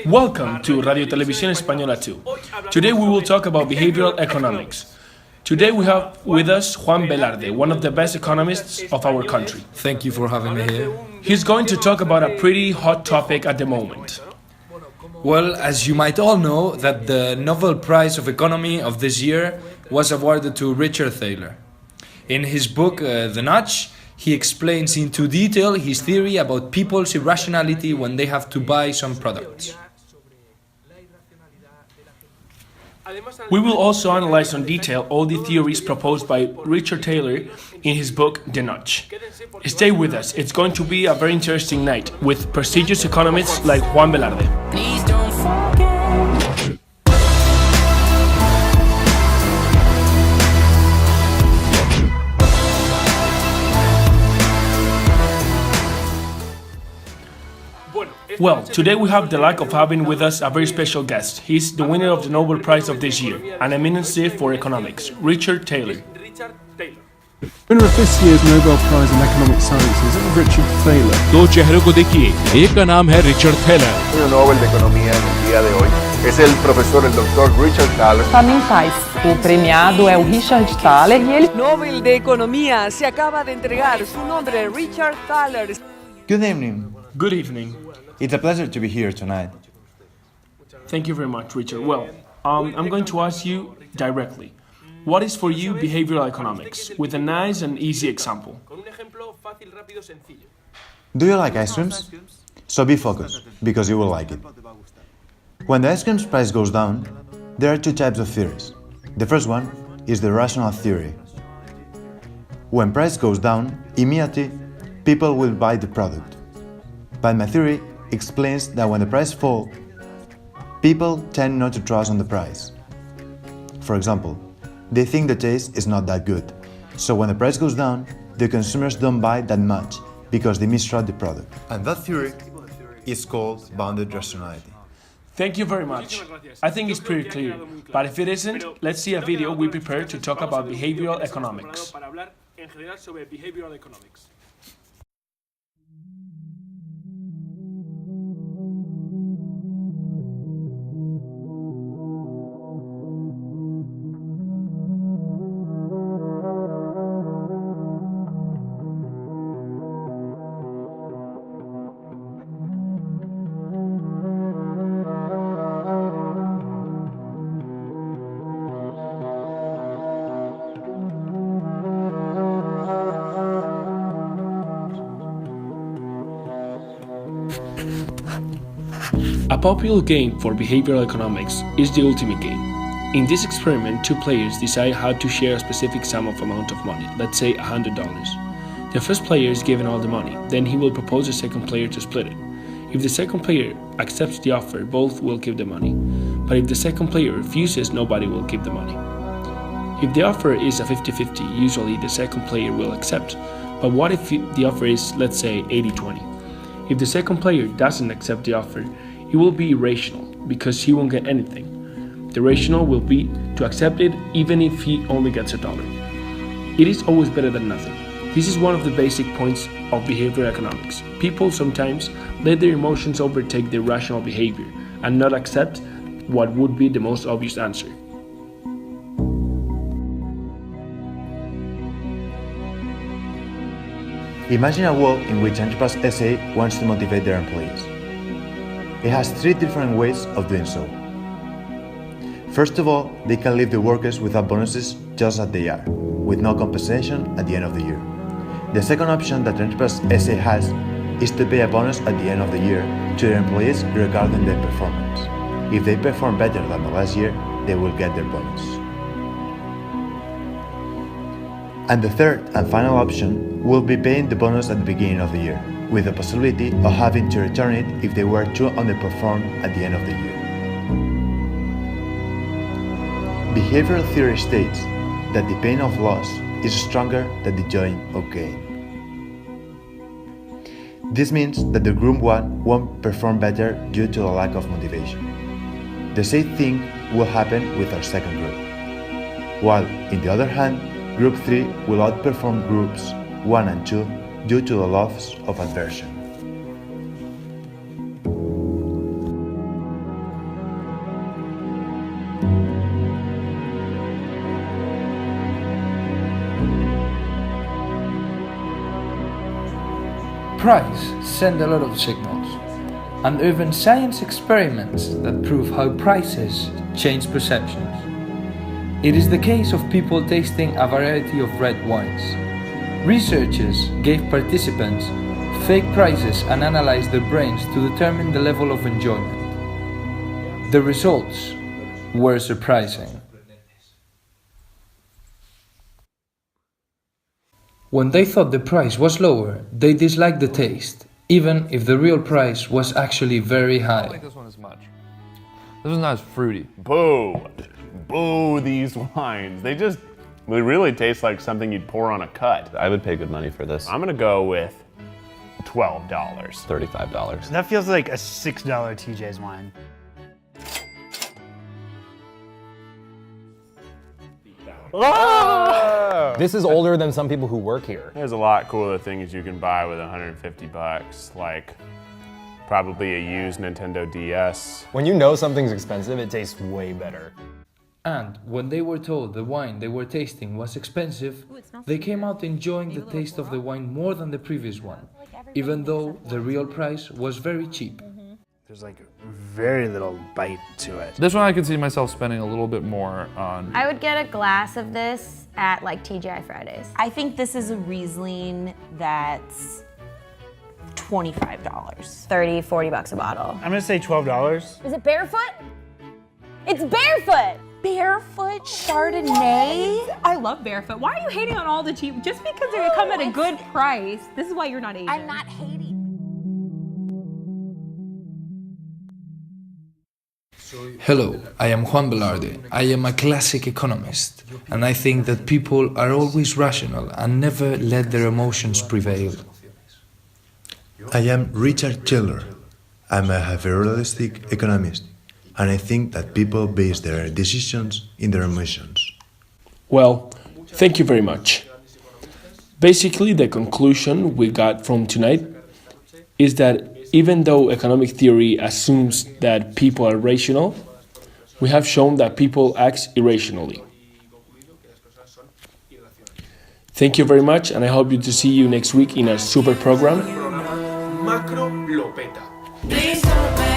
Welcome to Radio Televisión Española 2. Today we will talk about behavioral economics. Today we have with us Juan Velarde, one of the best economists of our country. Thank you for having me here. He's going to talk about a pretty hot topic at the moment. Well, as you might all know, that the Nobel Prize of Economy of this year was awarded to Richard Thaler. In his book, The Nudge, he explains into detail his theory about people's irrationality when they have to buy some products. We will also analyze in detail all the theories proposed by Richard Thaler in his book, The Nudge. Stay with us, it's going to be a very interesting night with prestigious economists like Juan Velarde. Please don't forget. Well, today we have the luck of having with us a very special guest. He's the winner of the Nobel Prize of this year, an eminence for economics, Richard Thaler. Winner of this year's Nobel Prize in Economic Sciences is Richard Thaler. दो चेहरों को देखिए, एक का नाम है Richard Thaler. El Nobel de Economía en el día de hoy es el profesor, el doctor Richard Thaler. Também faz. O premiado é o Richard Thaler e ele... Nobel de Economía se acaba de entregar. Su nombre es Richard Thaler. Good evening. Good evening. It's a pleasure to be here tonight. Thank you very much, Richard. Well, I'm going to ask you directly. What is for you behavioral economics? With a nice and easy example. Do you like ice creams? So be focused, because you will like it. When the ice cream's price goes down, there are two types of theories. The first one is the rational theory. When price goes down, immediately people will buy the product. But my theory explains that when the price falls, people tend not to trust on the price. For example, they think the taste is not that good. So when the price goes down, the consumers don't buy that much because they mistrust the product. And that theory is called bounded rationality. Thank you very much. I think it's pretty clear. But if it isn't, let's see a video we prepared to talk about behavioral economics. A popular game for behavioral economics is the ultimate game. In this experiment, two players decide how to share a specific sum of amount of money, let's say $100. The first player is given all the money, then he will propose the second player to split it. If the second player accepts the offer, both will keep the money. But if the second player refuses, nobody will keep the money. If the offer is a 50-50, usually the second player will accept. But what if the offer is, let's say, 80-20? If the second player doesn't accept the offer, he will be irrational because he won't get anything. The rational will be to accept it even if he only gets $1. It is always better than nothing. This is one of the basic points of behavioral economics. People sometimes let their emotions overtake their rational behavior and not accept what would be the most obvious answer. Imagine a world in which Enterprise SA wants to motivate their employees. It has three different ways of doing so. First of all, they can leave the workers without bonuses just as they are, with no compensation at the end of the year. The second option that Enterprise SA has is to pay a bonus at the end of the year to their employees regarding their performance. If they perform better than the last year, they will get their bonus. And the third and final option will be paying the bonus at the beginning of the year, with the possibility of having to return it if they were to underperform at the end of the year. Behavioral theory states that the pain of loss is stronger than the joy of gain. This means that the group 1 won't perform better due to a lack of motivation. The same thing will happen with our second group. While, on the other hand, Group 3 will outperform Groups 1 and 2 due to the loss of aversion. Price send a lot of signals, and even science experiments that prove how prices change perceptions. It is the case of people tasting a variety of red wines. Researchers gave participants fake prices and analyzed their brains to determine the level of enjoyment. The results were surprising. When they thought the price was lower, they disliked the taste, even if the real price was actually very I high. don't like this one as much. This one's not as fruity. Boo! Boo these wines. They really taste like something you'd pour on a cut. I would pay good money for this. I'm gonna go with $12. $35. That feels like a $6 TJ's wine. This is older than some people who work here. There's a lot cooler things you can buy with $150, like probably a used Nintendo DS. When you know something's expensive, it tastes way better. And when they were told the wine they were tasting was expensive, they came out enjoying the taste of the wine more than the previous one, even though the real price was very cheap. There's like very little bite to it. This one I could see myself spending a little bit more on. I would get a glass of this at like TGI Fridays. I think this is a Riesling that's $25. $30, $40 a bottle. I'm gonna say $12. Is it barefoot? It's barefoot! Barefoot Chardonnay? I love barefoot. Why are you hating on all the cheap? Just because they come at a good price, this is why you're not Asian. I'm not hating. Hello, I am Juan Velarde. I am a classic economist, and I think that people are always rational and never let their emotions prevail. I am Richard Chiller. I'm a behavioralistic economist, and I think that people base their decisions in their emotions. Well, thank you very much. Basically, the conclusion we got from tonight is that even though economic theory assumes that people are rational, we have shown that people act irrationally. Thank you very much, and I hope to see you next week in our super program. Please don't